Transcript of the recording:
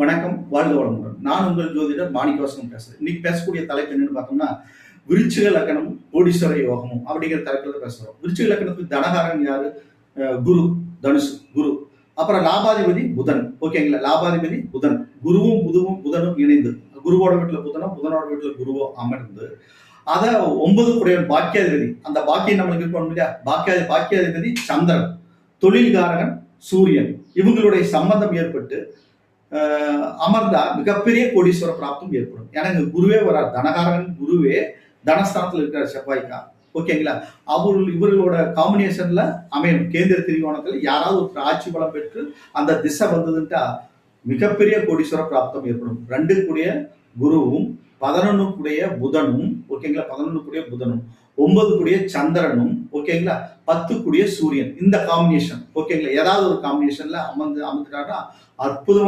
வணக்கம், வாழ்க வளமுடன். நான் உங்கள் ஜோதிடர் மாணிக்கவாசகம் பேசுறேன். இன்னைக்கு பேசக்கூடிய தலைப்பு என்னன்னு பார்த்தோம்னா, விருச்சிக லக்னமும் கோடீஸ்வர யோகமும் அப்படிங்கிற தலைப்புல தான் பேசுறோம். விருச்சிக லக்னத்துக்கு தனகாரன் யாரு? குரு, தனுசு, குரு. அப்புறம் லாபாதிபதி புதன். ஓகேங்களா? லாபாதிபதி புதன். குருவும் புதனும் இணைந்து, குருவோட வீட்டுல புதனோ, புதனோட வீட்டுல குருவோ அமர்ந்து, அத 9 குடையவன் பாக்கியாதிபதி. அந்த பாக்கியம் நம்மளுக்கு இருக்கணும் இல்லையா? பாக்கியாதிபதி சந்திரன், தொழில்காரகன் சூரியன். இவங்களுடைய சம்பந்தம் ஏற்பட்டு அமர்ந்தா மிகப்பெரிய கோடீஸ்வர பிராப்தம் ஏற்படும். ஏன்னா இங்க குருவே வரார், தனகாரன் குருவே தனஸ்தானத்தில் இருக்கிற செவ்வாய்க்கா. ஓகேங்களா? இவர்களோட காம்பினேஷன்ல அமையணும். கேந்திர திரிகோணத்தில் யாராவது ஒரு ஆட்சி பலம் பெற்று அந்த திசை வந்ததுன்ட்டா மிகப்பெரிய கோடீஸ்வர பிராப்தம் ஏற்படும். 2 கூடிய குருவும் 11 கூடிய புதனும், ஓகேங்களா? 11 கூடிய புதனும், 9 கூடிய சந்திரனும், ஓகேங்களா? 10 கூடிய சூரியன். இந்த காம்பினேஷன், ஓகேங்களா? ஏதாவது ஒரு காம்பினேஷன்ல அமர்ந்துட்டாங்கன்னா அற்புதமான